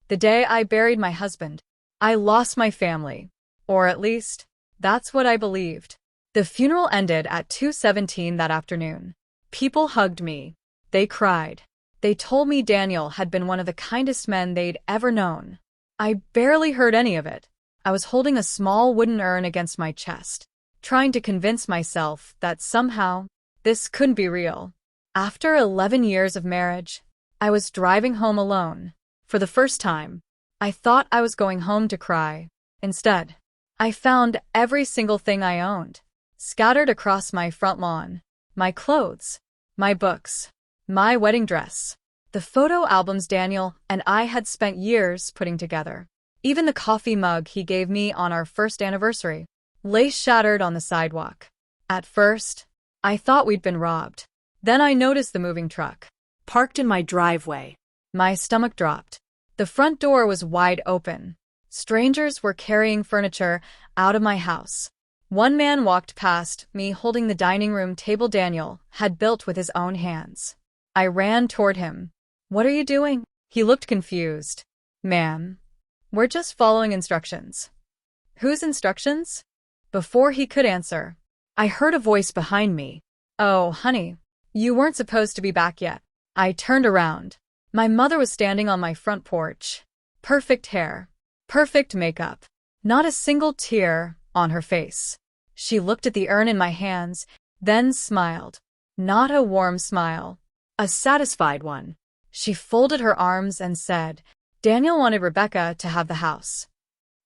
The day I buried my husband, I lost my family. Or at least, that's what I believed. The funeral ended at 2:17 that afternoon. People hugged me. They cried. They told me Daniel had been one of the kindest men they'd ever known. I barely heard any of it. I was holding a small wooden urn against my chest, trying to convince myself that somehow this couldn't be real. After 11 years of marriage, I was driving home alone. For the first time, I thought I was going home to cry. Instead, I found every single thing I owned, scattered across my front lawn. My clothes, my books, my wedding dress, the photo albums Daniel and I had spent years putting together. Even the coffee mug he gave me on our first anniversary lay shattered on the sidewalk. At first, I thought we'd been robbed. Then I noticed the moving truck parked in my driveway. My stomach dropped. The front door was wide open. Strangers were carrying furniture out of my house. One man walked past me holding the dining room table Daniel had built with his own hands. I ran toward him. "What are you doing?" He looked confused. "Ma'am, we're just following instructions." "Whose instructions?" Before he could answer, I heard a voice behind me. "Oh, honey, you weren't supposed to be back yet." I turned around. My mother was standing on my front porch. Perfect hair, perfect makeup, not a single tear on her face. She looked at the urn in my hands, then smiled. Not a warm smile, a satisfied one. She folded her arms and said, "Daniel wanted Rebecca to have the house."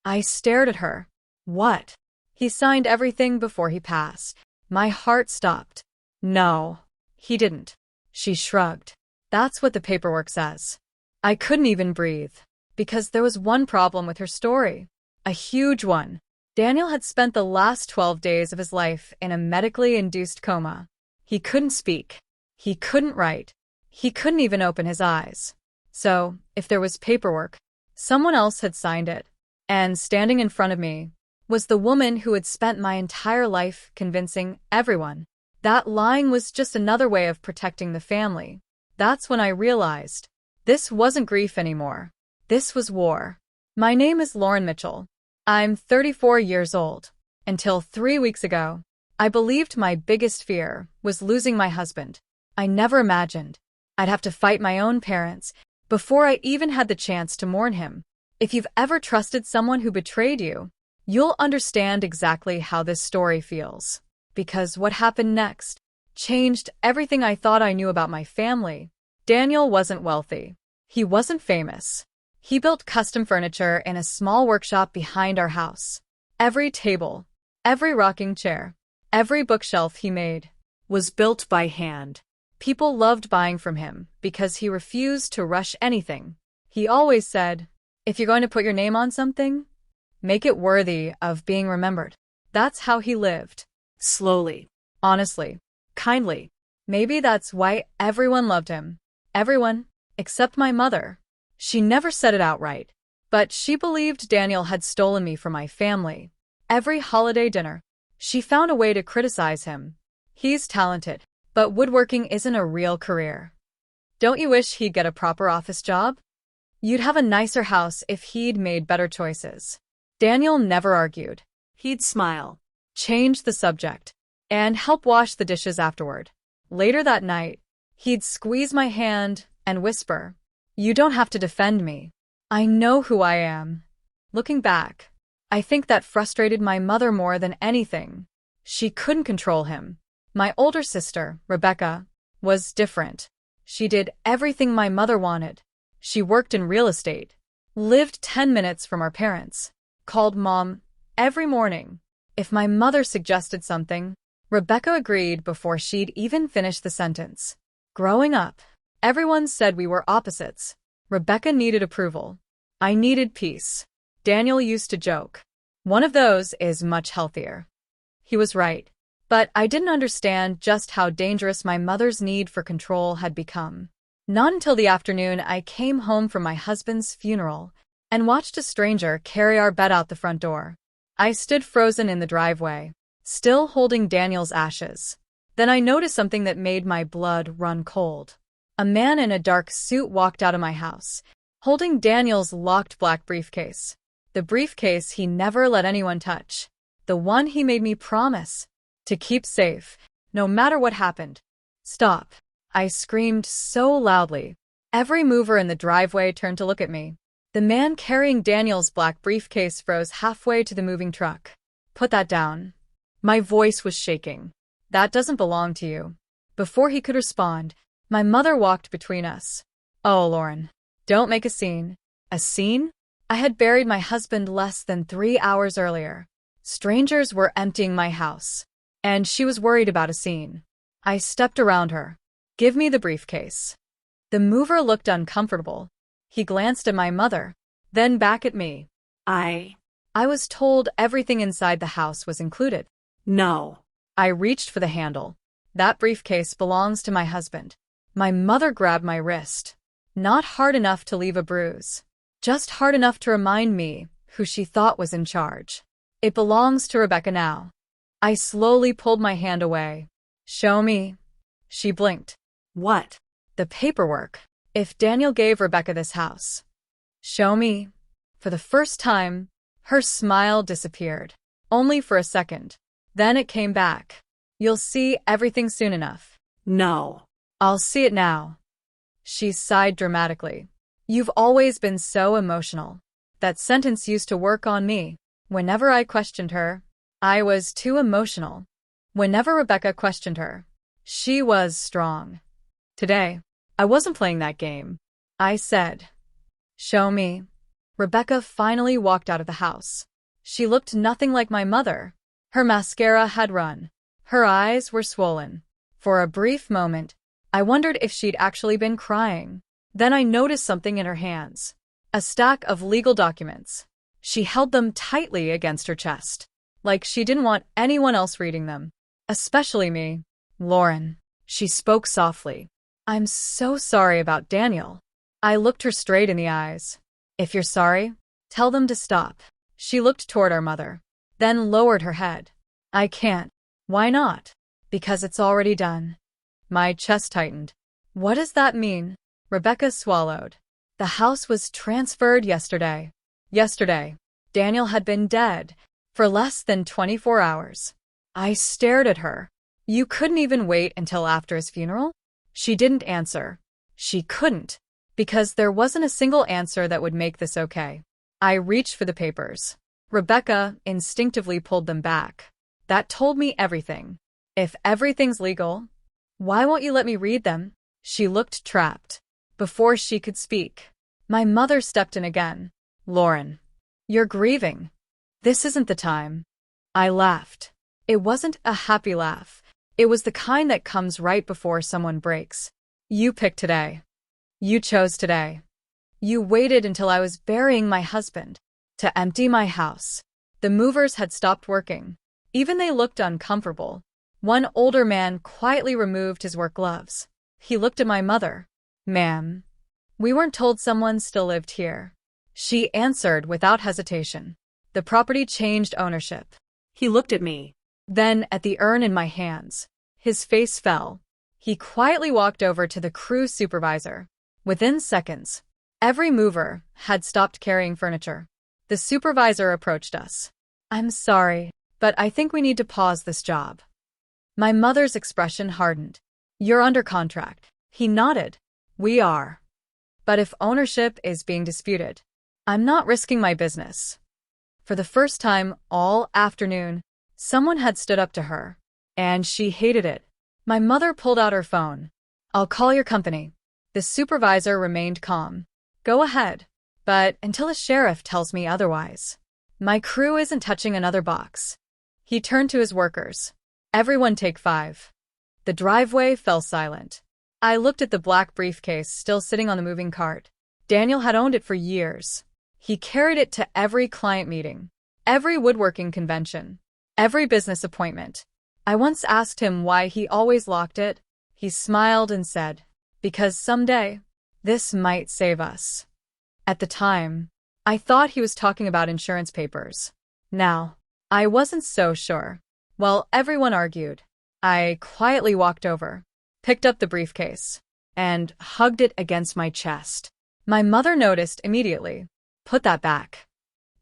I stared at her. "What?" "He signed everything before he passed." My heart stopped. "No, he didn't." She shrugged. "That's what the paperwork says." I couldn't even breathe, because there was one problem with her story. A huge one. Daniel had spent the last 12 days of his life in a medically induced coma. He couldn't speak. He couldn't write. He couldn't even open his eyes. So, if there was paperwork, someone else had signed it. And standing in front of me was the woman who had spent my entire life convincing everyone that lying was just another way of protecting the family. That's when I realized this wasn't grief anymore. This was war. My name is Lauren Mitchell. I'm 34 years old. Until 3 weeks ago, I believed my biggest fear was losing my husband. I never imagined I'd have to fight my own parents before I even had the chance to mourn him. If you've ever trusted someone who betrayed you, you'll understand exactly how this story feels. Because what happened next changed everything I thought I knew about my family. Daniel wasn't wealthy. He wasn't famous. He built custom furniture in a small workshop behind our house. Every table, every rocking chair, every bookshelf he made was built by hand. People loved buying from him because he refused to rush anything. He always said, "If you're going to put your name on something, make it worthy of being remembered." That's how he lived. Slowly, honestly, kindly. Maybe that's why everyone loved him. Everyone, except my mother. She never said it outright, but she believed Daniel had stolen me from my family. Every holiday dinner, she found a way to criticize him. "He's talented, but woodworking isn't a real career. Don't you wish he'd get a proper office job? You'd have a nicer house if he'd made better choices." Daniel never argued. He'd smile, change the subject, and help wash the dishes afterward. Later that night, he'd squeeze my hand and whisper, "You don't have to defend me. I know who I am." Looking back, I think that frustrated my mother more than anything. She couldn't control him. My older sister, Rebecca, was different. She did everything my mother wanted. She worked in real estate, lived 10 minutes from our parents, called Mom every morning. If my mother suggested something, Rebecca agreed before she'd even finished the sentence. Growing up, everyone said we were opposites. Rebecca needed approval. I needed peace. Daniel used to joke, "One of those is much healthier." He was right. But I didn't understand just how dangerous my mother's need for control had become. Not until the afternoon I came home from my husband's funeral and watched a stranger carry our bed out the front door. I stood frozen in the driveway, still holding Daniel's ashes. Then I noticed something that made my blood run cold. A man in a dark suit walked out of my house, holding Daniel's locked black briefcase. The briefcase he never let anyone touch. The one he made me promise to keep safe, no matter what happened. Stop. I screamed so loudly. Every mover in the driveway turned to look at me. The man carrying Daniel's black briefcase froze halfway to the moving truck. Put that down. My voice was shaking. That doesn't belong to you. Before he could respond, my mother walked between us. Oh, Lauren, don't make a scene. A scene? I had buried my husband less than 3 hours earlier. Strangers were emptying my house, and she was worried about a scene. I stepped around her. Give me the briefcase. The mover looked uncomfortable. He glanced at my mother, then back at me. I was told everything inside the house was included. No. I reached for the handle. That briefcase belongs to my husband. My mother grabbed my wrist. Not hard enough to leave a bruise. Just hard enough to remind me who she thought was in charge. It belongs to Rebecca now. I slowly pulled my hand away. Show me. She blinked. What? The paperwork. If Daniel gave Rebecca this house. Show me. For the first time, her smile disappeared. Only for a second. Then it came back. You'll see everything soon enough. No. I'll see it now. She sighed dramatically. You've always been so emotional. That sentence used to work on me. Whenever I questioned her, I was too emotional. Whenever Rebecca questioned her, she was strong. Today, I wasn't playing that game. I said, show me. Rebecca finally walked out of the house. She looked nothing like my mother. Her mascara had run. Her eyes were swollen. For a brief moment, I wondered if she'd actually been crying. Then I noticed something in her hands. A stack of legal documents. She held them tightly against her chest, like she didn't want anyone else reading them. Especially me. Lauren. She spoke softly. I'm so sorry about Daniel. I looked her straight in the eyes. If you're sorry, tell them to stop. She looked toward our mother, then lowered her head. I can't. Why not? Because it's already done. My chest tightened. What does that mean? Rebecca swallowed. The house was transferred yesterday. Yesterday, Daniel had been dead for less than 24 hours. I stared at her. You couldn't even wait until after his funeral? She didn't answer. She couldn't, because there wasn't a single answer that would make this okay. I reached for the papers. Rebecca instinctively pulled them back. That told me everything. If everything's legal, why won't you let me read them? She looked trapped. Before she could speak, my mother stepped in again. Lauren, you're grieving. This isn't the time. I laughed. It wasn't a happy laugh. It was the kind that comes right before someone breaks. You picked today. You chose today. You waited until I was burying my husband to empty my house. The movers had stopped working. Even they looked uncomfortable. One older man quietly removed his work gloves. He looked at my mother. Ma'am, we weren't told someone still lived here. She answered without hesitation. The property changed ownership. He looked at me, then at the urn in my hands. His face fell. He quietly walked over to the crew supervisor. Within seconds, every mover had stopped carrying furniture. The supervisor approached us. I'm sorry, but I think we need to pause this job. My mother's expression hardened. You're under contract. He nodded. We are. But if ownership is being disputed, I'm not risking my business. For the first time all afternoon, someone had stood up to her, and she hated it. My mother pulled out her phone. I'll call your company. The supervisor remained calm. Go ahead, but until a sheriff tells me otherwise. My crew isn't touching another box. He turned to his workers. Everyone take 5. The driveway fell silent. I looked at the black briefcase still sitting on the moving cart. Daniel had owned it for years. He carried it to every client meeting, every woodworking convention, every business appointment. I once asked him why he always locked it. He smiled and said, because someday, this might save us. At the time, I thought he was talking about insurance papers. Now, I wasn't so sure. While everyone argued, I quietly walked over, picked up the briefcase, and hugged it against my chest. My mother noticed immediately. Put that back.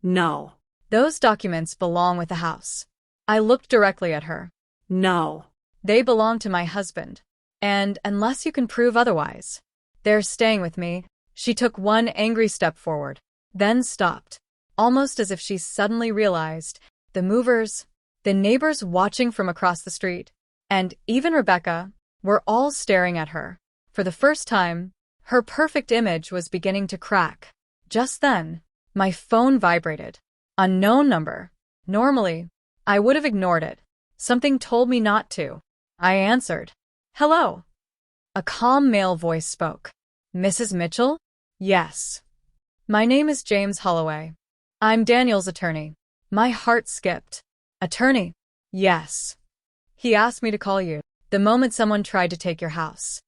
No. Those documents belong with the house. I looked directly at her. No. They belong to my husband. And unless you can prove otherwise, they're staying with me. She took one angry step forward, then stopped, almost as if she suddenly realized the movers, the neighbors watching from across the street, and even Rebecca were all staring at her. For the first time, her perfect image was beginning to crack. Just then, my phone vibrated. Unknown number. Normally, I would have ignored it. Something told me not to. I answered. Hello. A calm male voice spoke. Mrs. Mitchell? Yes. My name is James Holloway. I'm Daniel's attorney. My heart skipped. Attorney? Yes. He asked me to call you the moment someone tried to take your house.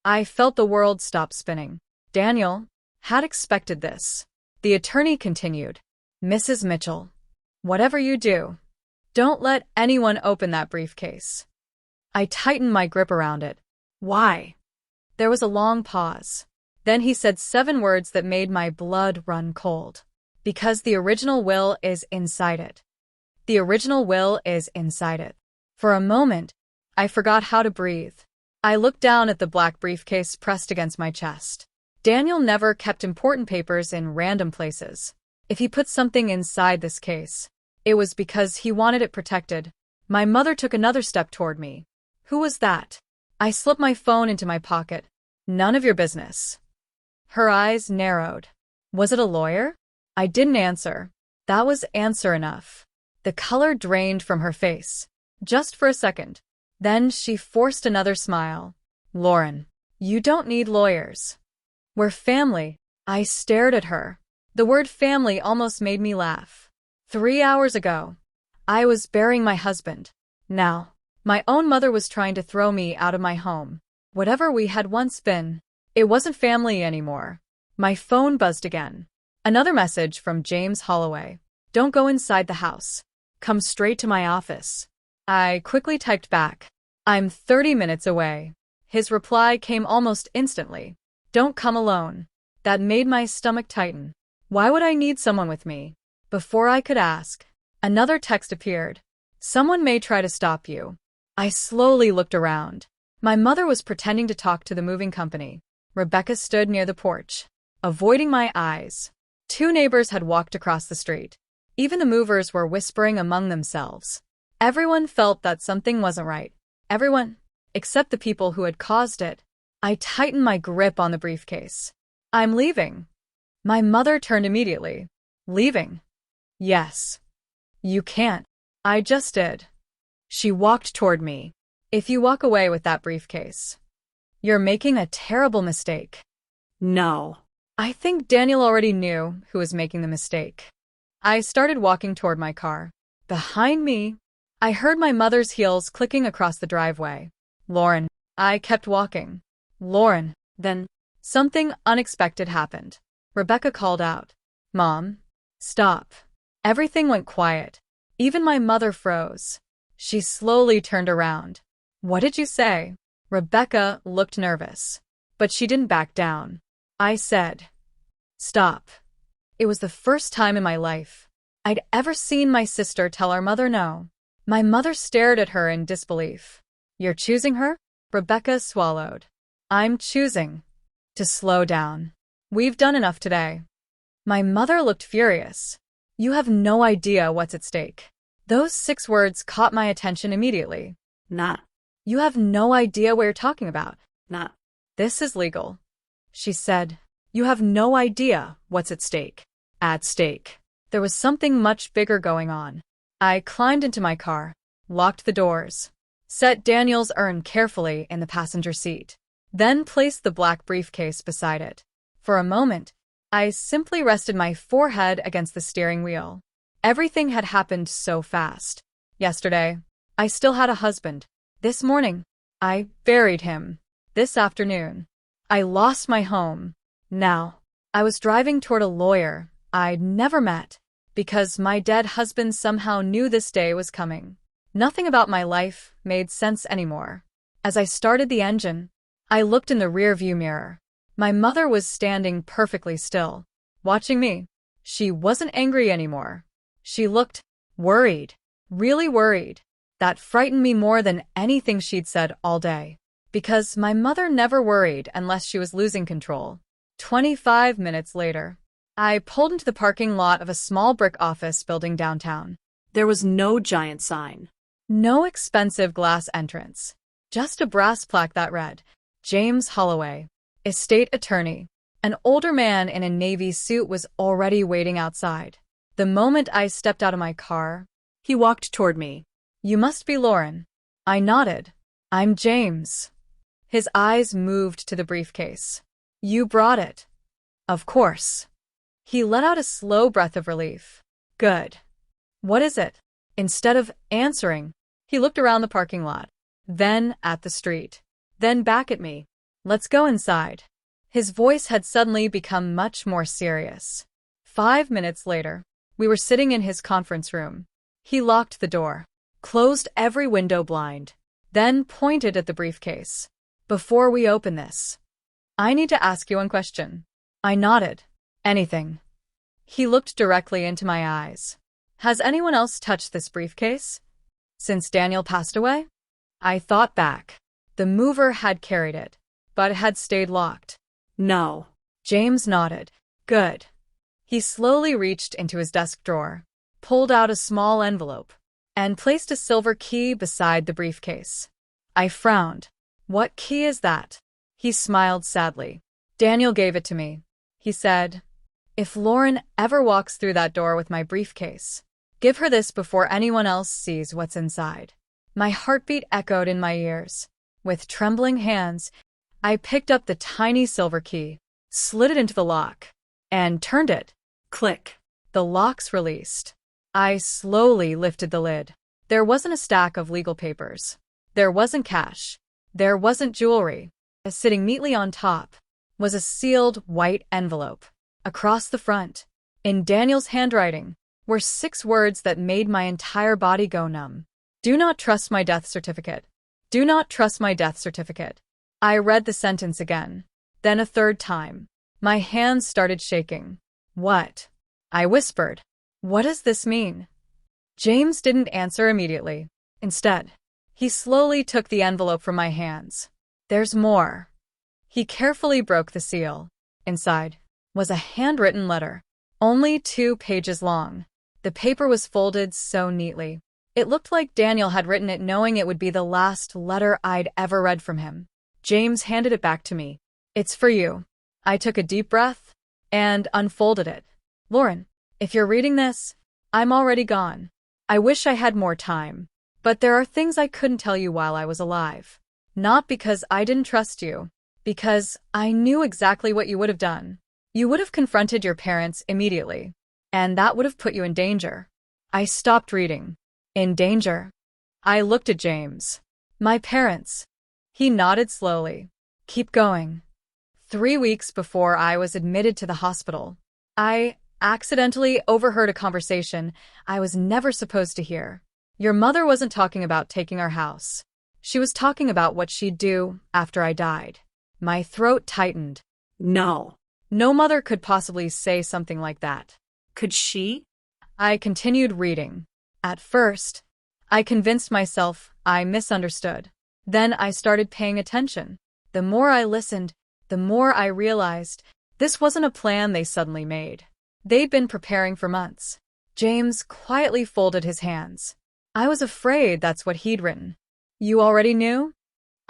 I felt the world stop spinning. Daniel had expected this. The attorney continued. Mrs. Mitchell, whatever you do, don't let anyone open that briefcase. I tightened my grip around it. Why? There was a long pause. Then he said 7 words that made my blood run cold. Because the original will is inside it. The original will is inside it. For a moment, I forgot how to breathe. I looked down at the black briefcase pressed against my chest. Daniel never kept important papers in random places. If he put something inside this case, it was because he wanted it protected. My mother took another step toward me. Who was that? I slipped my phone into my pocket. None of your business. Her eyes narrowed. Was it a lawyer? I didn't answer. That was answer enough. The color drained from her face. Just for a second. Then she forced another smile. Lauren, you don't need lawyers. We're family. I stared at her. The word family almost made me laugh. 3 hours ago, I was burying my husband. Now, my own mother was trying to throw me out of my home. Whatever we had once been, it wasn't family anymore. My phone buzzed again. Another message from James Holloway. Don't go inside the house. Come straight to my office. I quickly typed back. I'm 30 minutes away. His reply came almost instantly. Don't come alone. That made my stomach tighten. Why would I need someone with me? Before I could ask, another text appeared. Someone may try to stop you. I slowly looked around. My mother was pretending to talk to the moving company. Rebecca stood near the porch, avoiding my eyes. 2 neighbors had walked across the street. Even the movers were whispering among themselves. Everyone felt that something wasn't right. Everyone, except the people who had caused it. I tightened my grip on the briefcase. I'm leaving. My mother turned immediately. Leaving? Yes. You can't. I just did. She walked toward me. If you walk away with that briefcase, you're making a terrible mistake. No. I think Daniel already knew who was making the mistake. I started walking toward my car. Behind me, I heard my mother's heels clicking across the driveway. Lauren. I kept walking. Lauren. Then, something unexpected happened. Rebecca called out. Mom. Stop. Everything went quiet. Even my mother froze. She slowly turned around. What did you say? Rebecca looked nervous. But she didn't back down. I said, stop. It was the first time in my life I'd ever seen my sister tell our mother no. My mother stared at her in disbelief. You're choosing her? Rebecca swallowed. I'm choosing to slow down. We've done enough today. My mother looked furious. You have no idea what's at stake. Those 6 words caught my attention immediately. Nah. You have no idea what you're talking about. Nah. This is legal. She said, you have no idea what's at stake. At stake. There was something much bigger going on. I climbed into my car, locked the doors, set Daniel's urn carefully in the passenger seat, then placed the black briefcase beside it. For a moment, I simply rested my forehead against the steering wheel. Everything had happened so fast. Yesterday, I still had a husband. This morning, I buried him. This afternoon, I lost my home. Now, I was driving toward a lawyer I'd never met because my dead husband somehow knew this day was coming. Nothing about my life made sense anymore. As I started the engine, I looked in the rearview mirror. My mother was standing perfectly still, watching me. She wasn't angry anymore. She looked worried, really worried. That frightened me more than anything she'd said all day, because my mother never worried unless she was losing control. 25 minutes later, I pulled into the parking lot of a small brick office building downtown. There was no giant sign. No expensive glass entrance, just a brass plaque that read, James Holloway, estate attorney. An older man in a navy suit was already waiting outside. The moment I stepped out of my car, He walked toward me. "You must be Lauren." I nodded. "I'm James." His eyes moved to the briefcase. "You brought it." "Of course." He let out a slow breath of relief. "Good. What is it?" Instead of answering, he looked around the parking lot, then at the street, then back at me. "Let's go inside." His voice had suddenly become much more serious. 5 minutes later, we were sitting in his conference room. He locked the door, closed every window blind, then pointed at the briefcase. "Before we open this, I need to ask you one question." I nodded. "Anything." He looked directly into my eyes. "Has anyone else touched this briefcase since Daniel passed away?" I thought back. The mover had carried it, but it had stayed locked. No. James nodded. "Good." He slowly reached into his desk drawer, pulled out a small envelope, and placed a silver key beside the briefcase. I frowned. "What key is that?" He smiled sadly. "Daniel gave it to me," he said. "If Lauren ever walks through that door with my briefcase, give her this before anyone else sees what's inside." My heartbeat echoed in my ears. With trembling hands, I picked up the tiny silver key, slid it into the lock, and turned it. Click. The locks released. I slowly lifted the lid. There wasn't a stack of legal papers. There wasn't cash. There wasn't jewelry. Sitting neatly on top was a sealed white envelope. Across the front, in Daniel's handwriting, were 6 words that made my entire body go numb. "Do not trust my death certificate. Do not trust my death certificate." I read the sentence again, then a third time. My hands started shaking. "What?" I whispered. "What does this mean?" James didn't answer immediately. Instead, he slowly took the envelope from my hands. "There's more." He carefully broke the seal. Inside was a handwritten letter, only 2 pages long. The paper was folded so neatly. It looked like Daniel had written it knowing it would be the last letter I'd ever read from him. James handed it back to me. "It's for you." I took a deep breath and unfolded it. "Lauren, if you're reading this, I'm already gone. I wish I had more time, but there are things I couldn't tell you while I was alive. Not because I didn't trust you, because I knew exactly what you would have done. You would have confronted your parents immediately, and that would have put you in danger." I stopped reading. "In danger?" I looked at James. "My parents." He nodded slowly. "Keep going." 3 weeks before I was admitted to the hospital, I accidentally overheard a conversation I was never supposed to hear. Your mother wasn't talking about taking our house. She was talking about what she'd do after I died. My throat tightened. No. No mother could possibly say something like that. Could she? I continued reading. At first, I convinced myself I misunderstood. Then I started paying attention. The more I listened, the more I realized this wasn't a plan they suddenly made. They'd been preparing for months. James quietly folded his hands. I was afraid that's what he'd written. "You already knew?"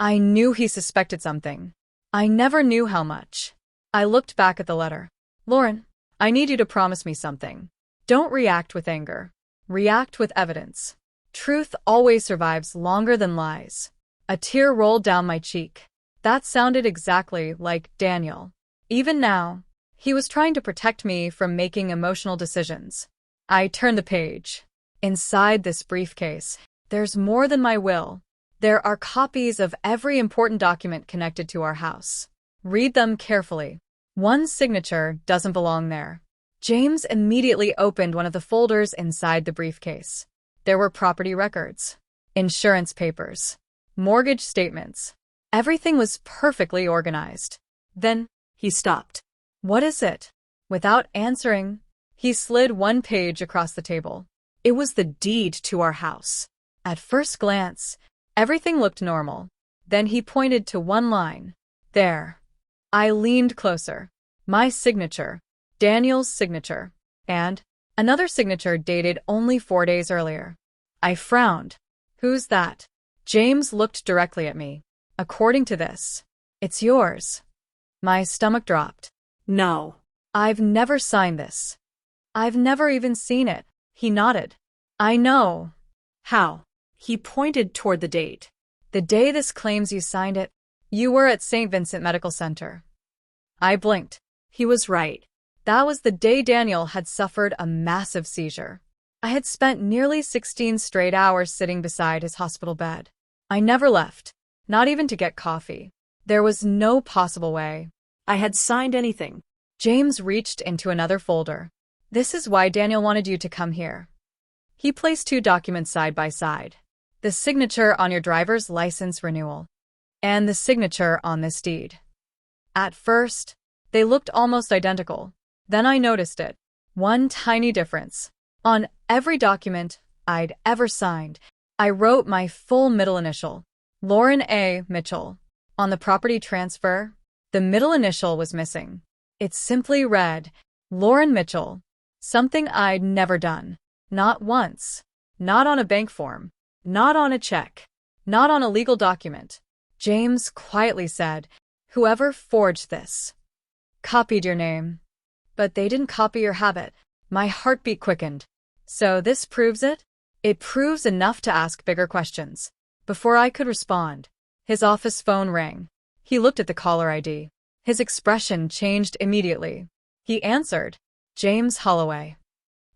I knew he suspected something. I never knew how much. I looked back at the letter. "Lauren, I need you to promise me something. Don't react with anger. React with evidence. Truth always survives longer than lies." A tear rolled down my cheek. That sounded exactly like Daniel. Even now, he was trying to protect me from making emotional decisions. I turned the page. Inside this briefcase, there's more than my will. There are copies of every important document connected to our house. Read them carefully. One signature doesn't belong there. James immediately opened one of the folders inside the briefcase. There were property records, insurance papers, mortgage statements. Everything was perfectly organized. Then, He stopped. What is it? Without answering, he slid one page across the table. It was the deed to our house. At first glance, everything looked normal. Then he pointed to one line. There. I leaned closer. My signature. Daniel's signature. And another signature dated only 4 days earlier. I frowned. Who's that? James looked directly at me. According to this, it's yours. My stomach dropped. No. I've never signed this. I've never even seen it. He nodded. I know. How? He pointed toward the date. The day this claims you signed it, you were at St. Vincent Medical Center. I blinked. He was right. That was the day Daniel had suffered a massive seizure. I had spent nearly 16 straight hours sitting beside his hospital bed. I never left, not even to get coffee. There was no possible way I had signed anything. James reached into another folder. This is why Daniel wanted you to come here. He placed 2 documents side by side. The signature on your driver's license renewal, and the signature on this deed. At first, they looked almost identical. Then I noticed it. One tiny difference. On every document I'd ever signed, I wrote my full middle initial, Lauren A. Mitchell. On the property transfer, the middle initial was missing. It simply read, Lauren Mitchell. Something I'd never done. Not once. Not on a bank form. Not on a check. Not on a legal document. James quietly said, whoever forged this copied your name. But they didn't copy your habit. My heartbeat quickened. So this proves it? It proves enough to ask bigger questions. Before I could respond, his office phone rang. He looked at the caller ID. His expression changed immediately. He answered, James Holloway.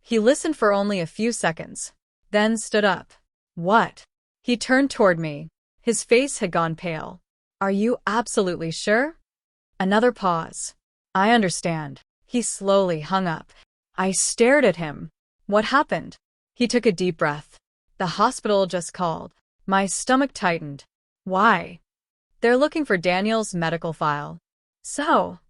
He listened for only a few seconds, then stood up. What? He turned toward me. His face had gone pale. Are you absolutely sure? Another pause. I understand. He slowly hung up. I stared at him. What happened? He took a deep breath. The hospital just called. My stomach tightened. Why? They're looking for Daniel's medical file. So?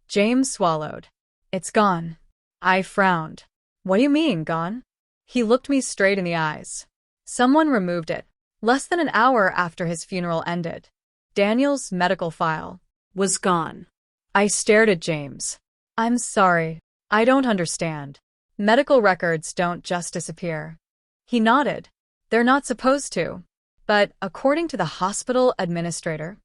James swallowed. It's gone. I frowned. What do you mean, gone? He looked me straight in the eyes. Someone removed it, less than an hour after his funeral ended. Daniel's medical file was gone. I stared at James. I'm sorry. I don't understand. Medical records don't just disappear. He nodded. They're not supposed to. But according to the hospital administrator,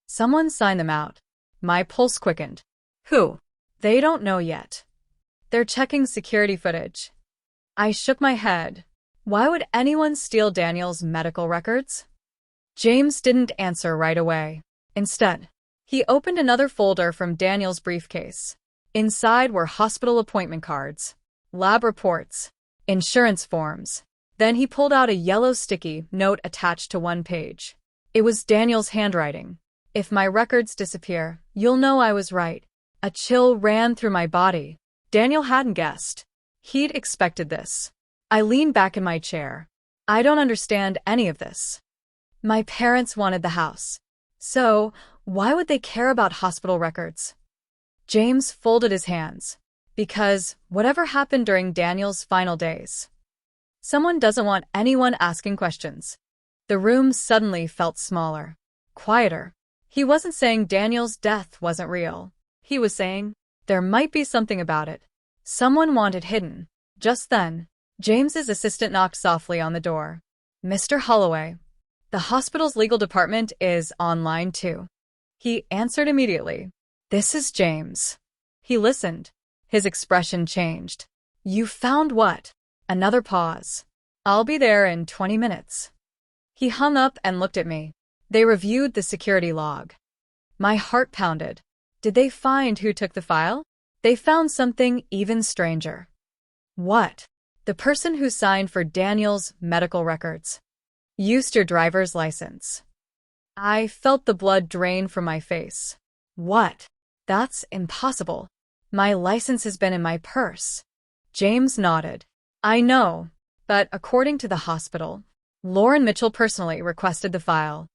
someone signed them out. My pulse quickened. Who? They don't know yet. They're checking security footage. I shook my head. Why would anyone steal Daniel's medical records? James didn't answer right away. Instead, he opened another folder from Daniel's briefcase. Inside were hospital appointment cards, lab reports, insurance forms. Then he pulled out a yellow sticky note attached to one page. It was Daniel's handwriting. If my records disappear, you'll know I was right. A chill ran through my body. Daniel hadn't guessed. He'd expected this. I leaned back in my chair. I don't understand any of this. My parents wanted the house. So, why would they care about hospital records? James folded his hands. Because whatever happened during Daniel's final days, someone doesn't want anyone asking questions. The room suddenly felt smaller, quieter. He wasn't saying Daniel's death wasn't real. He was saying there might be something about it. Someone wanted hidden. Just then, James's assistant knocked softly on the door. Mr. Holloway, the hospital's legal department is online too. He answered immediately. This is James. He listened. His expression changed. You found what? Another pause. I'll be there in 20 minutes. He hung up and looked at me. They reviewed the security log. My heart pounded. Did they find who took the file? They found something even stranger. What? The person who signed for Daniel's medical records used your driver's license. I felt the blood drain from my face. What? That's impossible. My license has been in my purse. James nodded. I know, but according to the hospital, Lauren Mitchell personally requested the file.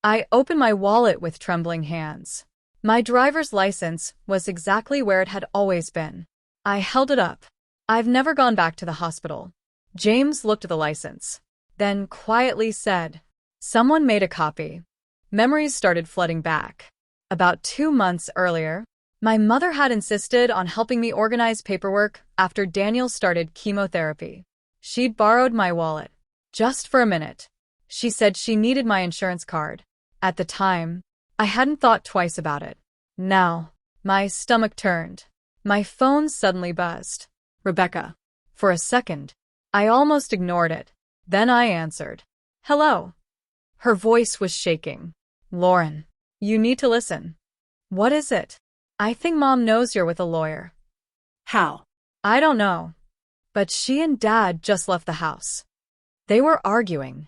I opened my wallet with trembling hands. My driver's license was exactly where it had always been. I held it up. I've never gone back to the hospital. James looked at the license, then quietly said, "Someone made a copy." Memories started flooding back. About 2 months earlier, my mother had insisted on helping me organize paperwork after Daniel started chemotherapy. She'd borrowed my wallet. Just for a minute. She said she needed my insurance card. At the time, I hadn't thought twice about it. Now, my stomach turned. My phone suddenly buzzed. Rebecca. For a second, I almost ignored it. Then I answered. "Hello." Her voice was shaking. "Lauren, you need to listen." "What is it?" "I think Mom knows you're with a lawyer." How? "I don't know. But she and Dad just left the house. They were arguing."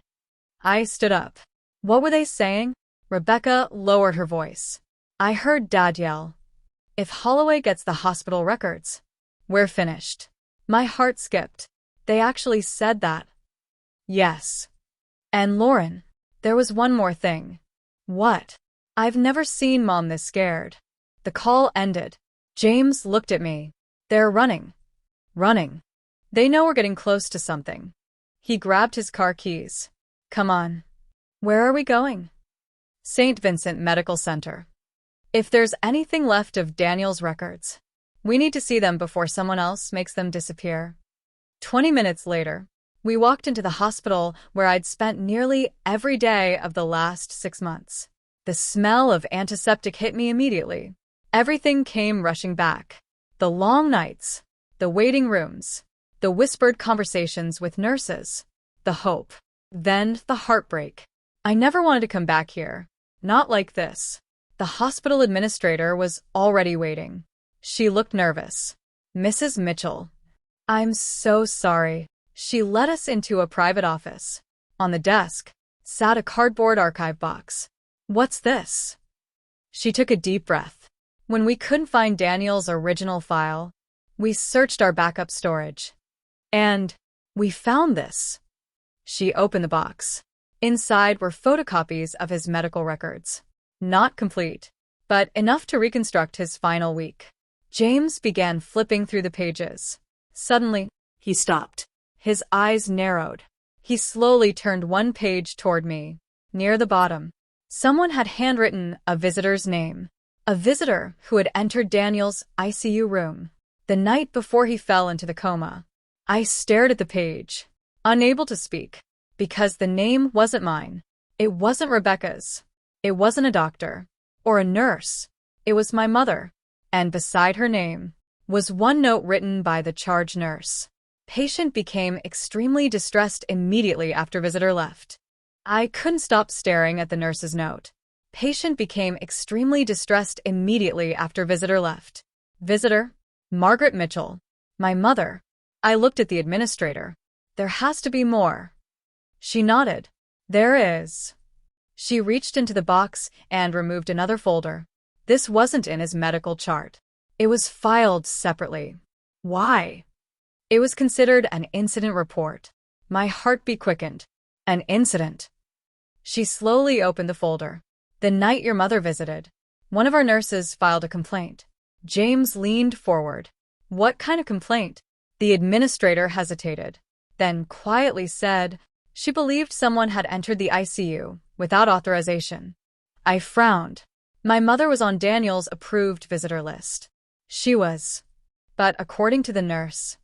I stood up. "What were they saying?" Rebecca lowered her voice. "I heard Dad yell, 'If Holloway gets the hospital records, we're finished.'" My heart skipped. They actually said that? Yes. And Lauren, there was one more thing. What? I've never seen Mom this scared. The call ended. James looked at me. "They're running. Running. They know we're getting close to something." He grabbed his car keys. "Come on." "Where are we going?" "St. Vincent Medical Center. If there's anything left of Daniel's records, we need to see them before someone else makes them disappear." 20 minutes later, we walked into the hospital where I'd spent nearly every day of the last 6 months. The smell of antiseptic hit me immediately. Everything came rushing back. The long nights, the waiting rooms, the whispered conversations with nurses, the hope, then the heartbreak. I never wanted to come back here. Not like this. The hospital administrator was already waiting. She looked nervous. "Mrs. Mitchell, I'm so sorry." She led us into a private office. On the desk sat a cardboard archive box. "What's this?" She took a deep breath. "When we couldn't find Daniel's original file, we searched our backup storage. And we found this." She opened the box. Inside were photocopies of his medical records. Not complete, but enough to reconstruct his final week. James began flipping through the pages. Suddenly, He stopped. his eyes narrowed. He slowly turned one page toward me. Near the bottom, someone had handwritten a visitor's name. A visitor who had entered Daniel's ICU room the night before he fell into the coma. I stared at the page, unable to speak, because the name wasn't mine. It wasn't Rebecca's. It wasn't a doctor or a nurse. It was my mother. And beside her name was one note written by the charge nurse. "Patient became extremely distressed immediately after visitor left." I couldn't stop staring at the nurse's note. "Patient became extremely distressed immediately after visitor left." Visitor? Margaret Mitchell. My mother. I looked at the administrator. "There has to be more." She nodded. "There is." She reached into the box and removed another folder. This wasn't in his medical chart. It was filed separately. Why? It was considered an incident report. My heartbeat quickened. An incident. She slowly opened the folder. "The night your mother visited, one of our nurses filed a complaint." James leaned forward. "What kind of complaint?" The administrator hesitated, then quietly said, "She believed someone had entered the ICU without authorization." I frowned. My mother was on Daniel's approved visitor list. She was. But according to the nurse,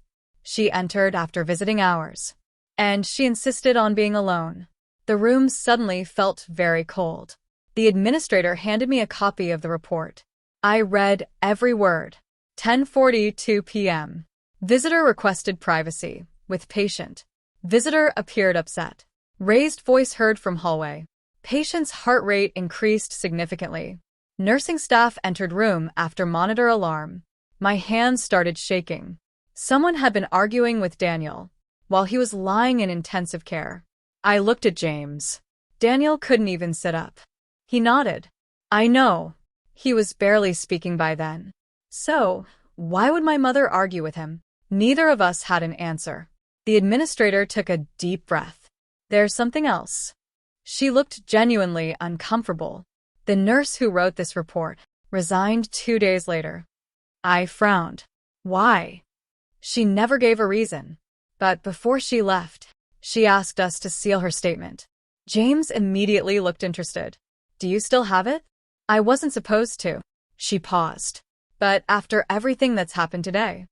she entered after visiting hours. And she insisted on being alone. The room suddenly felt very cold. The administrator handed me a copy of the report. I read every word. 10:42 p.m. Visitor requested privacy, with patient. Visitor appeared upset. Raised voice heard from hallway. Patient's heart rate increased significantly. Nursing staff entered room after monitor alarm. My hands started shaking. Someone had been arguing with Daniel while he was lying in intensive care. I looked at James. Daniel couldn't even sit up. He nodded. "I know." He was barely speaking by then. So, why would my mother argue with him? Neither of us had an answer. The administrator took a deep breath. "There's something else." She looked genuinely uncomfortable. "The nurse who wrote this report, Resigned 2 days later. I frowned. Why? She never gave a reason. But before she left, she asked us to seal her statement. James immediately looked interested. Do you still have it? I wasn't supposed to. She paused. But after everything that's happened today,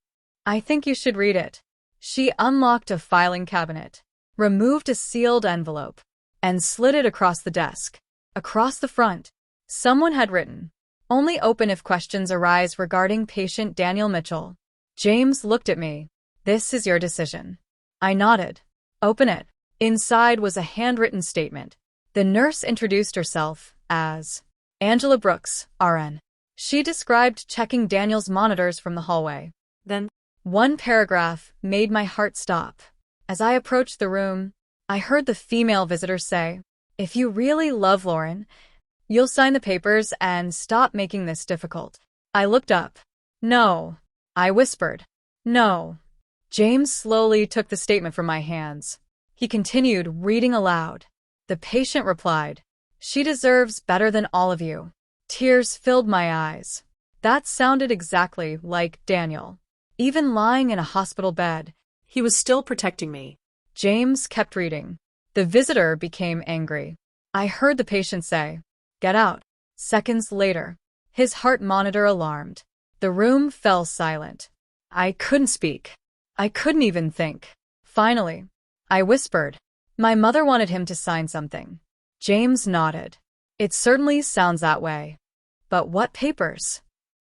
I think you should read it. She unlocked a filing cabinet, removed a sealed envelope, and slid it across the desk. Across the front, someone had written, "Only open if questions arise regarding patient Daniel Mitchell." James looked at me. This is your decision. I nodded. Open it. Inside was a handwritten statement. The nurse introduced herself as Angela Brooks, RN. She described checking Daniel's monitors from the hallway. Then, one paragraph made my heart stop. As I approached the room, I heard the female visitor say, "If you really love Lauren, you'll sign the papers and stop making this difficult." I looked up. No. I whispered. No. James slowly took the statement from my hands. He continued reading aloud. The patient replied, "She deserves better than all of you." Tears filled my eyes. That sounded exactly like Daniel. Even lying in a hospital bed, he was still protecting me. James kept reading. The visitor became angry. I heard the patient say, "Get out." Seconds later, his heart monitor alarmed. The room fell silent. I couldn't speak. I couldn't even think. Finally, I whispered, "My mother wanted him to sign something." James nodded. It certainly sounds that way. But what papers?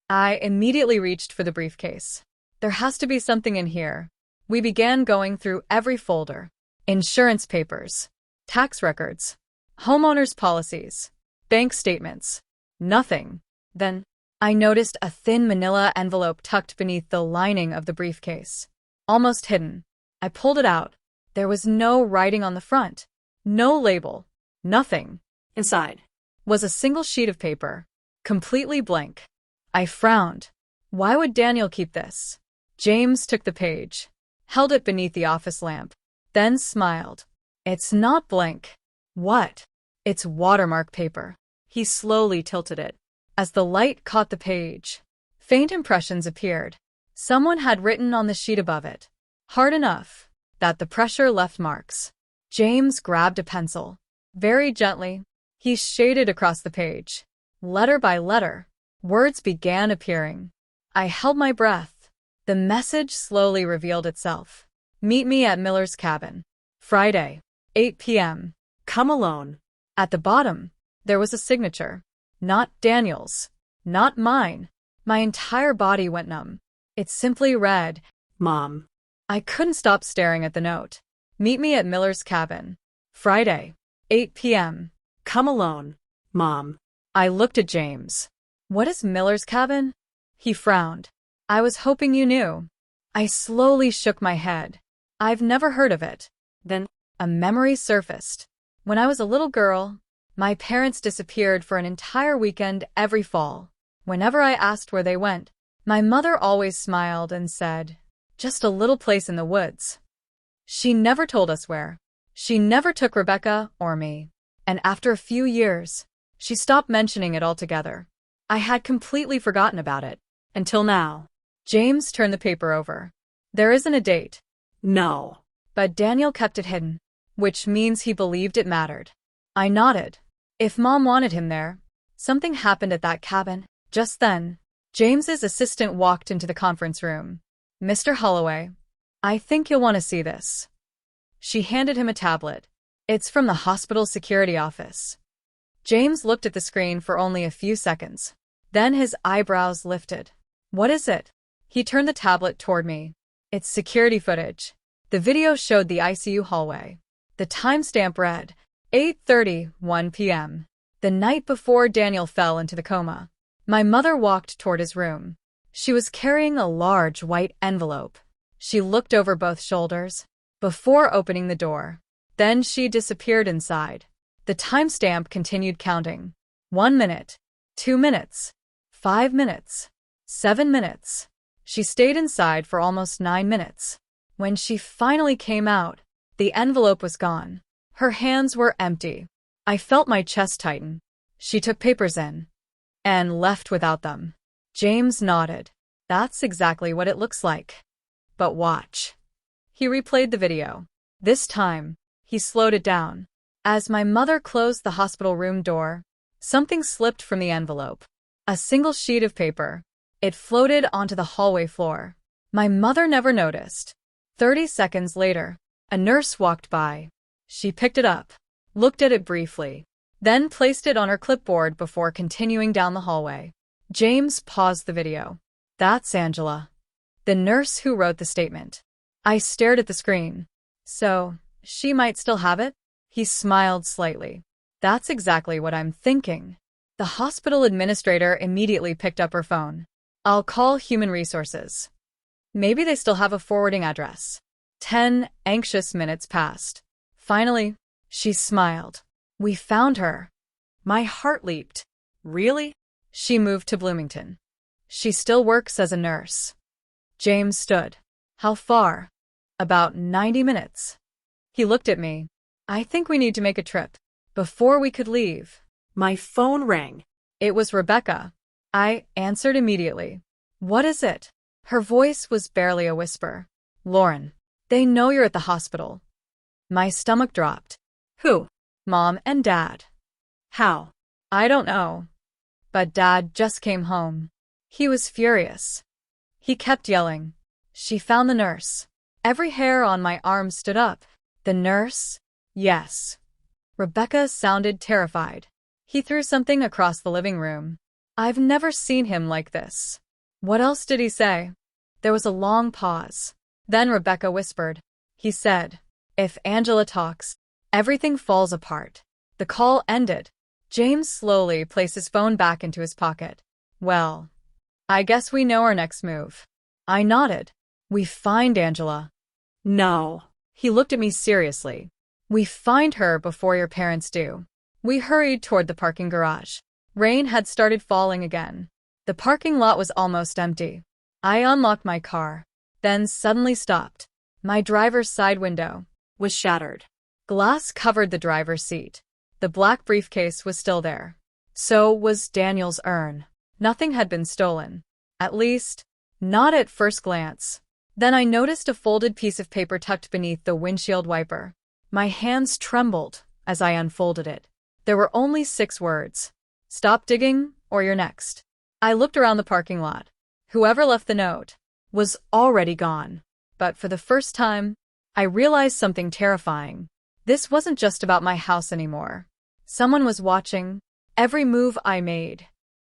I immediately reached for the briefcase. There has to be something in here. We began going through every folder. Insurance papers, tax records, homeowners' policies, bank statements. Nothing. Then, I noticed a thin manila envelope tucked beneath the lining of the briefcase. Almost hidden. I pulled it out. There was no writing on the front. No label. Nothing. Inside was a single sheet of paper. Completely blank. I frowned. Why would Daniel keep this? James took the page, held it beneath the office lamp, then smiled. It's not blank. What? It's watermark paper. He slowly tilted it. As the light caught the page, faint impressions appeared. Someone had written on the sheet above it, hard enough that the pressure left marks. James grabbed a pencil. Very gently, he shaded across the page. Letter by letter, words began appearing. I held my breath. The message slowly revealed itself. Meet me at Miller's cabin. Friday, 8 p.m. Come alone. At the bottom, there was a signature. Not Daniel's. Not mine. My entire body went numb. It simply read, Mom. I couldn't stop staring at the note. Meet me at Miller's cabin. Friday, 8 p.m. Come alone, Mom. I looked at James. What is Miller's cabin? He frowned. I was hoping you knew. I slowly shook my head. I've never heard of it. Then, a memory surfaced. When I was a little girl, my parents disappeared for an entire weekend every fall. Whenever I asked where they went, my mother always smiled and said, "Just a little place in the woods." She never told us where. She never took Rebecca or me. And after a few years, she stopped mentioning it altogether. I had completely forgotten about it. Until now. James turned the paper over. There isn't a date. No. But Daniel kept it hidden, which means he believed it mattered. I nodded. If Mom wanted him there, something happened at that cabin. Just then, James's assistant walked into the conference room. "Mr. Holloway, I think you'll want to see this." She handed him a tablet. It's from the hospital security office. James looked at the screen for only a few seconds. Then his eyebrows lifted. What is it? He turned the tablet toward me. It's security footage. The video showed the ICU hallway. The timestamp read, 8:31 p.m. The night before Daniel fell into the coma. My mother walked toward his room. She was carrying a large white envelope. She looked over both shoulders before opening the door. Then she disappeared inside. The timestamp continued counting. 1 minute, 2 minutes, 5 minutes, 7 minutes. She stayed inside for almost 9 minutes. When she finally came out, the envelope was gone. Her hands were empty. I felt my chest tighten. She took papers in. and left without them. James nodded. That's exactly what it looks like. But watch. He replayed the video. This time, he slowed it down. As my mother closed the hospital room door, something slipped from the envelope. A single sheet of paper. It floated onto the hallway floor. My mother never noticed. 30 seconds later, a nurse walked by. She picked it up, looked at it briefly, then placed it on her clipboard before continuing down the hallway. James paused the video. That's Angela, the nurse who wrote the statement. I stared at the screen. So, she might still have it? He smiled slightly. That's exactly what I'm thinking. The hospital administrator immediately picked up her phone. I'll call human resources. Maybe they still have a forwarding address. 10 anxious minutes passed. Finally, she smiled. We found her. My heart leaped. Really? She moved to Bloomington. She still works as a nurse. James stood. How far? About 90 minutes. He looked at me. I think we need to make a trip. Before we could leave. My phone rang. It was Rebecca. I answered immediately. What is it? Her voice was barely a whisper. Lauren, they know you're at the hospital. My stomach dropped. Who? Mom and Dad. How? I don't know. But Dad just came home. He was furious. He kept yelling. She found the nurse. Every hair on my arm stood up. The nurse? Yes. Rebecca sounded terrified. He threw something across the living room. I've never seen him like this. What else did he say? There was a long pause. Then Rebecca whispered. He said, if Angela talks, everything falls apart. The call ended. James slowly placed his phone back into his pocket. Well, I guess we know our next move. I nodded. We find Angela. No. He looked at me seriously. We find her before your parents do. We hurried toward the parking garage. Rain had started falling again. The parking lot was almost empty. I unlocked my car, then suddenly stopped. My driver's side window Was shattered. glass covered the driver's seat. The black briefcase was still there. So was Daniel's urn. Nothing had been stolen. At least, not at first glance. Then I noticed a folded piece of paper tucked beneath the windshield wiper. My hands trembled as I unfolded it. There were only 6 words. Stop digging, or you're next. I looked around the parking lot. Whoever left the note was already gone. But for the first time, I realized something terrifying. This wasn't just about my house anymore. Someone was watching every move I made.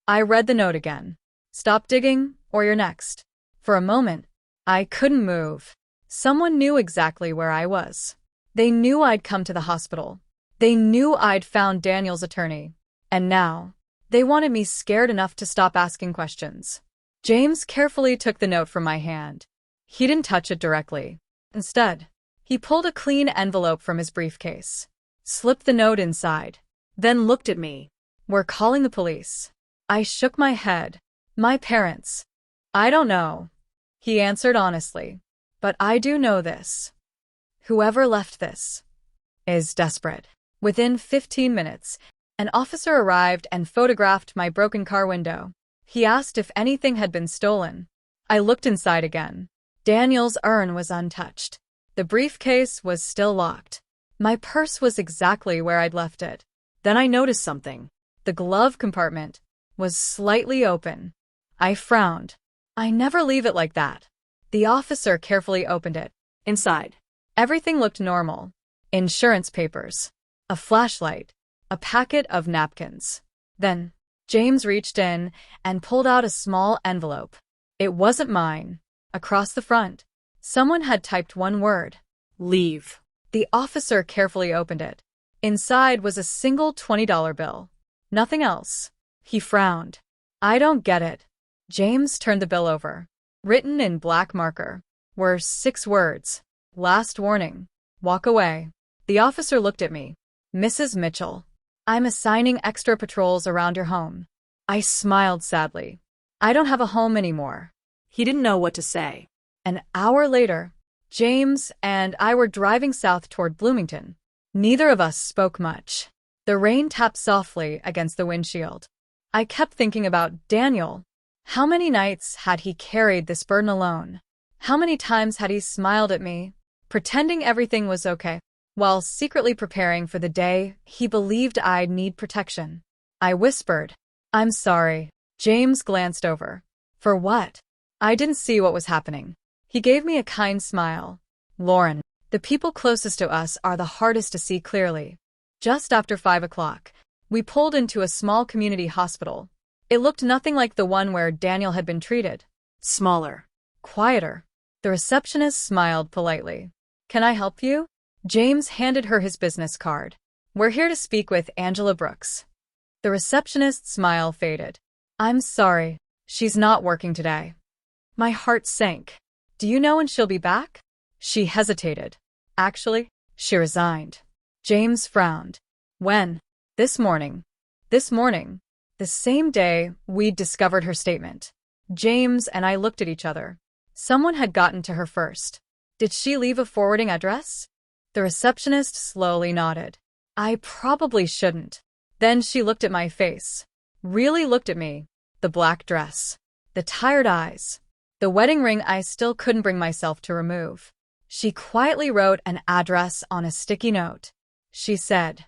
I read the note again. Stop digging, or you're next. For a moment, I couldn't move. Someone knew exactly where I was. They knew I'd come to the hospital. They knew I'd found Daniel's attorney. And now, they wanted me scared enough to stop asking questions. James carefully took the note from my hand. He didn't touch it directly. Instead, he pulled a clean envelope from his briefcase, slipped the note inside, then looked at me. We're calling the police. I shook my head. My parents. I don't know. He answered honestly. But I do know this. Whoever left this is desperate. Within 15 minutes, an officer arrived and photographed my broken car window. He asked if anything had been stolen. I looked inside again. Daniel's urn was untouched. The briefcase was still locked. My purse was exactly where I'd left it. Then I noticed something. The glove compartment was slightly open. I frowned. I never leave it like that. The officer carefully opened it. Inside, everything looked normal. Insurance papers, a flashlight, a packet of napkins. Then, James reached in and pulled out a small envelope. It wasn't mine. Across the front, someone had typed one word. Leave. The officer carefully opened it. Inside was a single $20 bill. Nothing else. He frowned. I don't get it. James turned the bill over. Written in black marker were 6 words. Last warning. Walk away. The officer looked at me. Mrs. Mitchell, I'm assigning extra patrols around your home. I smiled sadly. I don't have a home anymore. He didn't know what to say. An hour later, James and I were driving south toward Bloomington. Neither of us spoke much. The rain tapped softly against the windshield. I kept thinking about Daniel. How many nights had he carried this burden alone? How many times had he smiled at me, pretending everything was okay, while secretly preparing for the day he believed I'd need protection? I whispered, "I'm sorry." James glanced over. For what? I didn't see what was happening. He gave me a kind smile. "Lauren, the people closest to us are the hardest to see clearly." Just after 5 o'clock, we pulled into a small community hospital. It looked nothing like the one where Daniel had been treated. Smaller. Quieter. The receptionist smiled politely. "Can I help you?" James handed her his business card. "We're here to speak with Angela Brooks." The receptionist's smile faded. "I'm sorry. She's not working today." My heart sank. "Do you know when she'll be back?" She hesitated. "Actually, she resigned." James frowned. "When?" "This morning." This morning. The same day we'd discovered her statement. James and I looked at each other. Someone had gotten to her first. Did she leave a forwarding address? The receptionist slowly nodded. "I probably shouldn't." Then she looked at my face. Really looked at me. The black dress. The tired eyes. The wedding ring I still couldn't bring myself to remove. She quietly wrote an address on a sticky note. She said,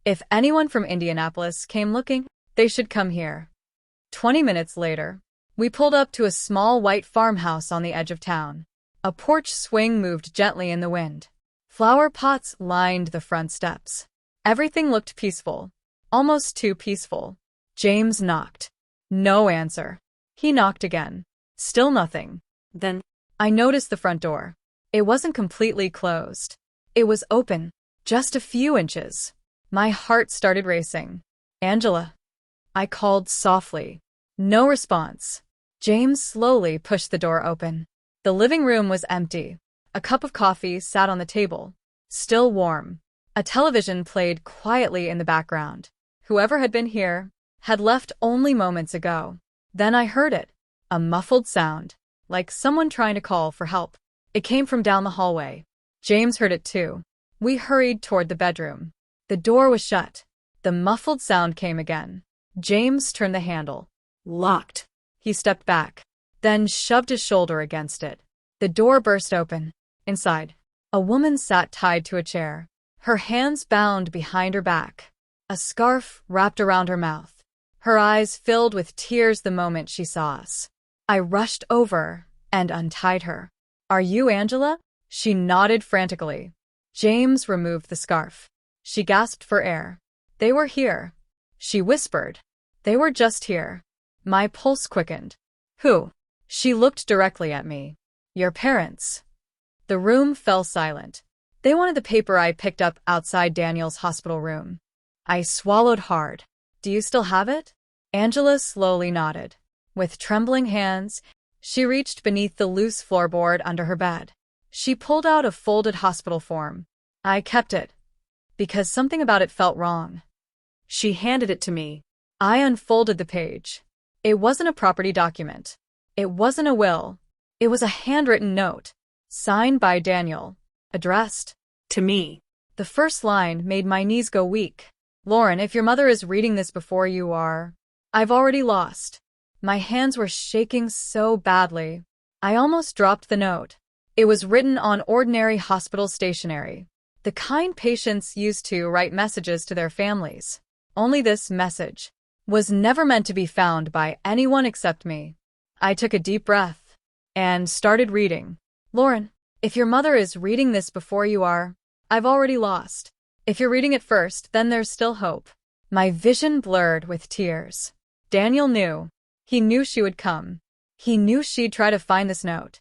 "If anyone from Indianapolis came looking, they should come here." 20 minutes later, we pulled up to a small white farmhouse on the edge of town. A porch swing moved gently in the wind. Flower pots lined the front steps. Everything looked peaceful. Almost too peaceful. James knocked. No answer. He knocked again. Still nothing. Then I noticed the front door. It wasn't completely closed. It was open. Just a few inches. My heart started racing. "Angela." I called softly. No response. James slowly pushed the door open. The living room was empty. A cup of coffee sat on the table, still warm. A television played quietly in the background. Whoever had been here had left only moments ago. Then I heard it. A muffled sound, like someone trying to call for help. It came from down the hallway. James heard it too. We hurried toward the bedroom. The door was shut. The muffled sound came again. James turned the handle. locked. He stepped back, then shoved his shoulder against it. The door burst open. Inside, a woman sat tied to a chair, her hands bound behind her back, a scarf wrapped around her mouth. Her eyes filled with tears the moment she saw us. I rushed over and untied her. "Are you Angela?" She nodded frantically. James removed the scarf. She gasped for air. "They were here." She whispered. "They were just here." My pulse quickened. "Who?" She looked directly at me. "Your parents." The room fell silent. They wanted the paper I picked up outside Daniel's hospital room. I swallowed hard. "Do you still have it?" Angela slowly nodded. With trembling hands, she reached beneath the loose floorboard under her bed. She pulled out a folded hospital form. I kept it, because something about it felt wrong. She handed it to me. I unfolded the page. It wasn't a property document. It wasn't a will. It was a handwritten note, signed by Daniel, addressed To me. The first line made my knees go weak. "Lauren, if your mother is reading this before you are, I've already lost." My hands were shaking so badly. I almost dropped the note. It was written on ordinary hospital stationery, the kind patients used to write messages to their families. Only this message was never meant to be found by anyone except me. I took a deep breath and started reading. "Lauren, if your mother is reading this before you are, I've already lost. If you're reading it first, then there's still hope." My vision blurred with tears. Daniel knew. He knew she would come. He knew she'd try to find this note.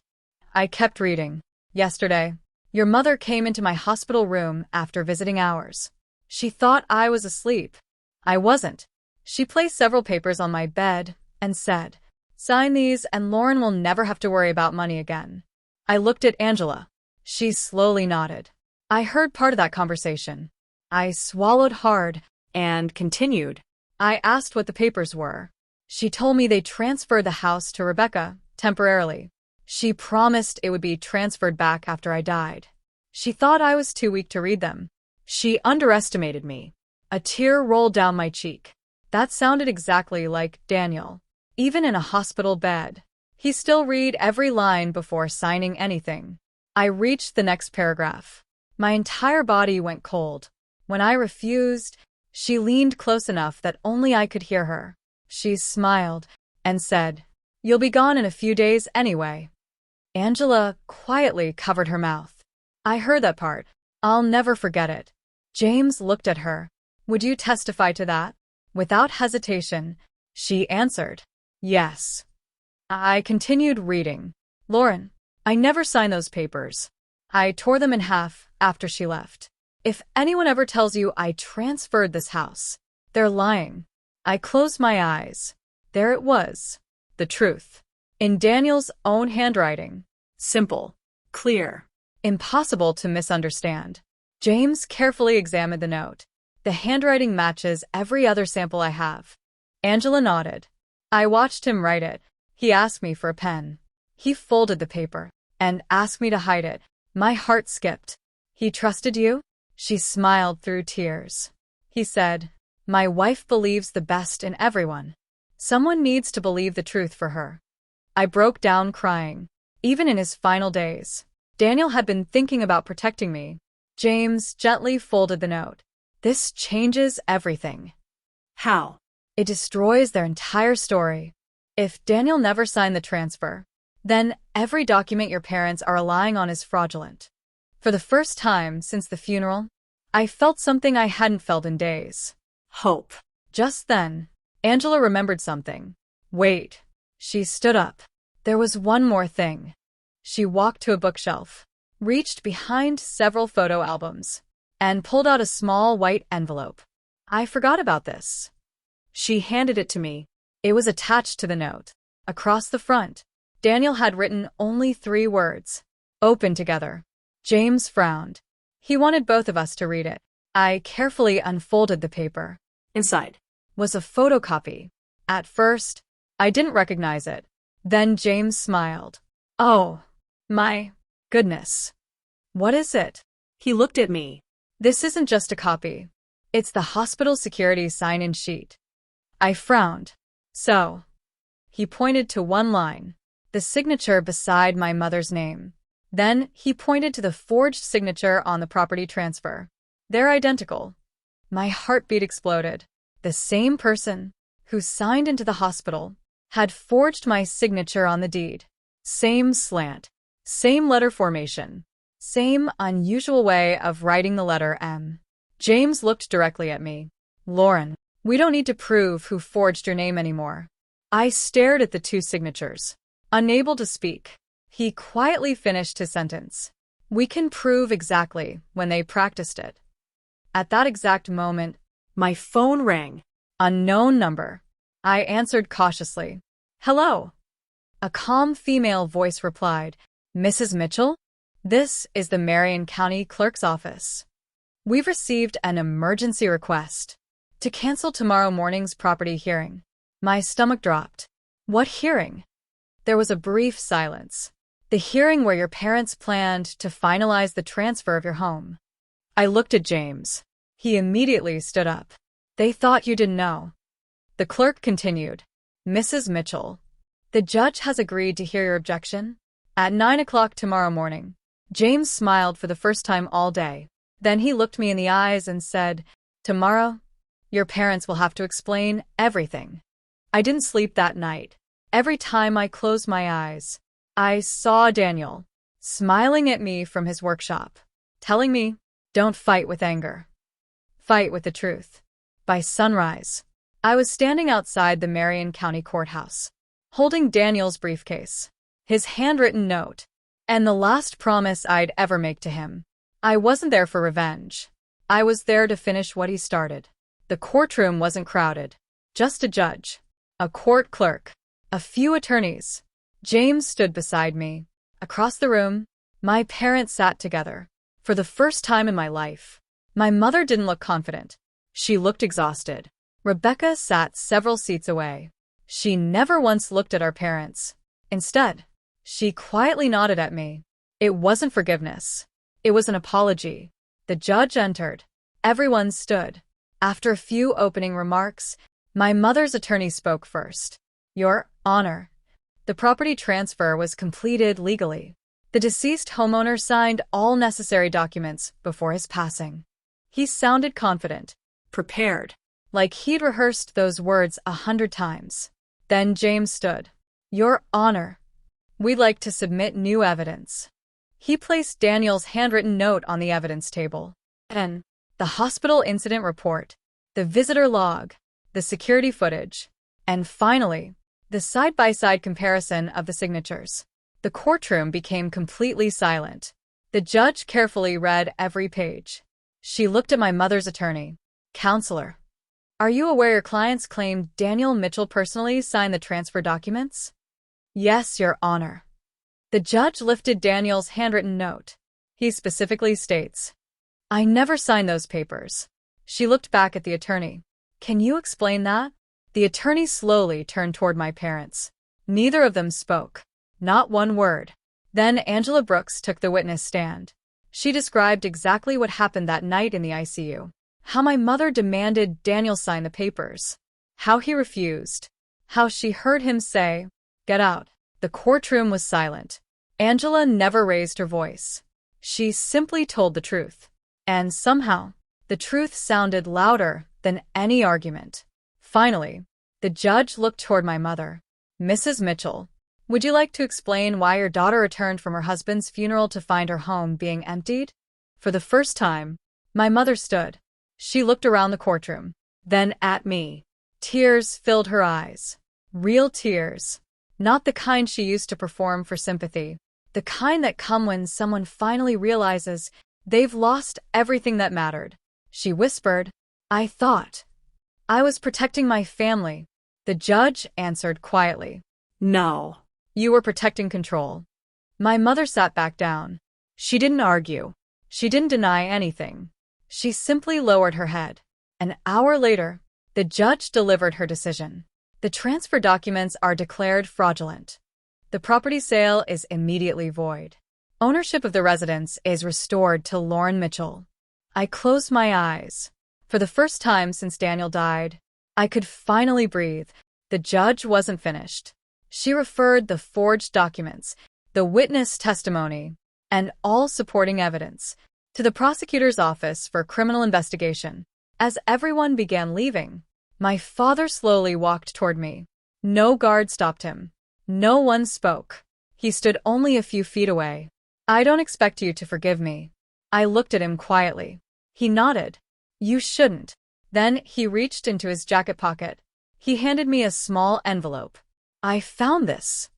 I kept reading. "Yesterday, your mother came into my hospital room after visiting hours. She thought I was asleep. I wasn't. She placed several papers on my bed and said, 'Sign these and Lauren will never have to worry about money again.'" I looked at Angela. She slowly nodded. I heard part of that conversation. I swallowed hard And continued. I asked what the papers were. She told me they transferred the house to Rebecca, temporarily. She promised it would be transferred back after I died. She thought I was too weak to read them. She underestimated me. A tear rolled down my cheek. That sounded exactly like Daniel. Even in a hospital bed, he still read every line before signing anything. I reached the next paragraph. My entire body went cold. When I refused, she leaned close enough that only I could hear her. She smiled and said, "You'll be gone in a few days anyway." Angela quietly covered her mouth. I heard that part. I'll never forget it. James looked at her. "Would you testify to that?" Without hesitation, she answered, "Yes." I continued reading. "Lauren, I never signed those papers. I tore them in half after she left. If anyone ever tells you I transferred this house, they're lying." I closed my eyes. There it was. The truth. In Daniel's own handwriting. Simple. Clear. Impossible to misunderstand. James carefully examined the note. The handwriting matches every other sample I have. Angela nodded. I watched him write it. He asked me for a pen. He folded the paper and asked me to hide it. My heart skipped. "He trusted you?" She smiled through tears. He said, "My wife believes the best in everyone. Someone needs to believe the truth for her." I broke down crying. Even in his final days, Daniel had been thinking about protecting me. James gently folded the note. "This changes everything." How? "It destroys their entire story. If Daniel never signed the transfer, then every document your parents are relying on is fraudulent." For the first time since the funeral, I felt something I hadn't felt in days. Hope. Just then, Angela remembered something. "Wait." She stood up. "There was one more thing." She walked to a bookshelf, reached behind several photo albums, and pulled out a small white envelope. "I forgot about this." She handed it to me. It was attached to the note. Across the front, Daniel had written only 3 words. "Open together." James frowned. He wanted both of us to read it. I carefully unfolded the paper. Inside Was a photocopy. At first, I didn't recognize it. Then James smiled. "Oh, my goodness. What is it?" He looked at me. "This isn't just a copy. It's the hospital security sign-in sheet." I frowned. "So?" He pointed to one line, the signature beside my mother's name. Then he pointed to the forged signature on the property transfer. "They're identical." My heartbeat exploded. The same person who signed into the hospital had forged my signature on the deed. Same slant, same letter formation, same unusual way of writing the letter M. James looked directly at me. "Lauren, we don't need to prove who forged your name anymore." I stared at the 2 signatures, unable to speak. He quietly finished his sentence. "We can prove exactly when they practiced it." At that exact moment, My phone rang. unknown number. I answered cautiously. "Hello." A calm female voice replied, "Mrs. Mitchell? This is the Marion County Clerk's office. We've received an emergency request to cancel tomorrow morning's property hearing." My stomach dropped. "What hearing?" There was a brief silence. "The hearing where your parents planned to finalize the transfer of your home." I looked at James. He immediately stood up. "They thought you didn't know." The clerk continued, "Mrs. Mitchell, the judge has agreed to hear your objection at 9 o'clock tomorrow morning." James smiled for the first time all day. Then he looked me in the eyes and said, "Tomorrow, your parents will have to explain everything." I didn't sleep that night. Every time I closed my eyes, I saw Daniel smiling at me from his workshop, telling me, "Don't fight with anger. Fight with the truth." By sunrise, I was standing outside the Marion County Courthouse, holding Daniel's briefcase, his handwritten note, and the last promise I'd ever make to him. I wasn't there for revenge. I was there to finish what he started. The courtroom wasn't crowded. Just a judge, a court clerk, a few attorneys. James stood beside me. Across the room, my parents sat together. For the first time in my life, my mother didn't look confident. She looked exhausted. Rebecca sat several seats away. She never once looked at our parents. Instead, she quietly nodded at me. It wasn't forgiveness. It was an apology. The judge entered. Everyone stood. After a few opening remarks, My mother's attorney spoke first. Your Honor, the property transfer was completed legally. The deceased homeowner signed all necessary documents before his passing. He sounded confident, Prepared. like he'd rehearsed those words 100 times. Then James stood. Your Honor, we'd like to submit new evidence. He placed Daniel's handwritten note on the evidence table. And the hospital incident report, the visitor log, the security footage, and finally, the side-by-side comparison of the signatures. The courtroom became completely silent. The judge carefully read every page. She looked at my mother's attorney. Counselor, are you aware your clients claimed Daniel Mitchell personally signed the transfer documents? Yes, Your Honor. The judge lifted Daniel's handwritten note. He specifically states, I never signed those papers. She looked back at the attorney. Can you explain that? The attorney slowly turned toward my parents. Neither of them spoke. Not one word. Then Angela Brooks took the witness stand. She described exactly what happened that night in the ICU. How my mother demanded Daniel sign the papers. How he refused. How she heard him say, Get out. The courtroom was silent. Angela never raised her voice. She simply told the truth. And somehow, the truth sounded louder than any argument. Finally, the judge looked toward my mother. Mrs. Mitchell, would you like to explain why your daughter returned from her husband's funeral to find her home being emptied? For the first time, my mother stood. She looked around the courtroom, then at me. Tears filled her eyes. Real tears. Not the kind she used to perform for sympathy. The kind that come when someone finally realizes they've lost everything that mattered. She whispered, I thought I was protecting my family. The judge answered quietly. No. You were protecting control. My mother sat back down. She didn't argue. She didn't deny anything. She simply lowered her head. An hour later, the judge delivered her decision. The transfer documents are declared fraudulent. The property sale is immediately void. Ownership of the residence is restored to Lauren Mitchell. I closed my eyes. For the first time since Daniel died, I could finally breathe. The judge wasn't finished. She referred the forged documents, the witness testimony, and all supporting evidence to the prosecutor's office for criminal investigation. As everyone began leaving, my father slowly walked toward me. No guard stopped him. No one spoke. He stood only a few feet away. I don't expect you to forgive me. I looked at him quietly. He nodded. You shouldn't. Then he reached into his jacket pocket. He handed me a small envelope. I found this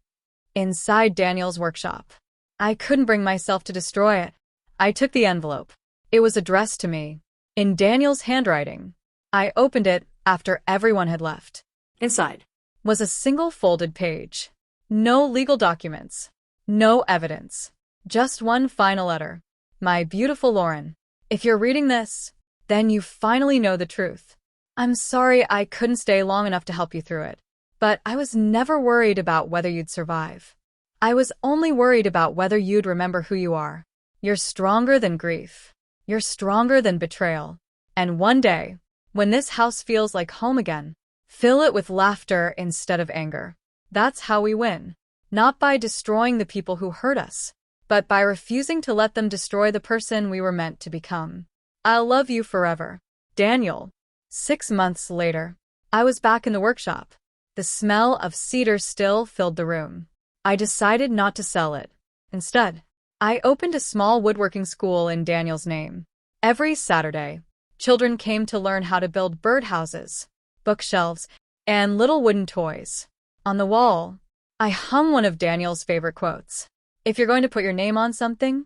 inside Daniel's workshop. I couldn't bring myself to destroy it. I took the envelope. It was addressed to me in Daniel's handwriting. I opened it after everyone had left. Inside Was a single folded page. No legal documents. No evidence. Just one final letter. My beautiful Lauren, if you're reading this, then you finally know the truth. I'm sorry I couldn't stay long enough to help you through it. But I was never worried about whether you'd survive. I was only worried about whether you'd remember who you are. You're stronger than grief. You're stronger than betrayal. And one day, when this house feels like home again, fill it with laughter instead of anger. That's how we win. Not by destroying the people who hurt us, but by refusing to let them destroy the person we were meant to become. I'll love you forever. Daniel. 6 months later, I was back in the workshop. The smell of cedar still filled the room. I decided not to sell it. Instead, I opened a small woodworking school in Daniel's name. Every Saturday, children came to learn how to build birdhouses, bookshelves, and little wooden toys. On the wall, I hung one of Daniel's favorite quotes. If you're going to put your name on something,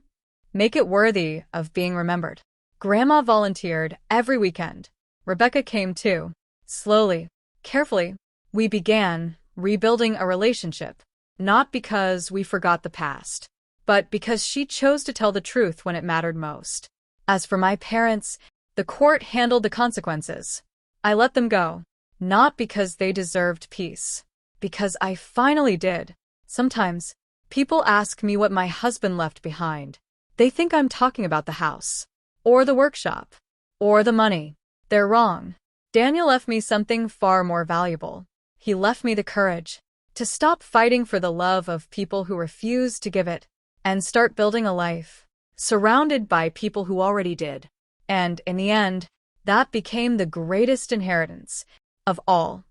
make it worthy of being remembered. Grandma volunteered every weekend. Rebecca came too. Slowly, carefully, we began rebuilding a relationship, not because we forgot the past, but because she chose to tell the truth when it mattered most. As for my parents, the court handled the consequences. I let them go, not because they deserved peace, because I finally did. Sometimes, people ask me what my husband left behind. They think I'm talking about the house, or the workshop, or the money. They're wrong. Daniel left me something far more valuable. He left me the courage to stop fighting for the love of people who refuse to give it and start building a life surrounded by people who already did. And in the end, that became the greatest inheritance of all.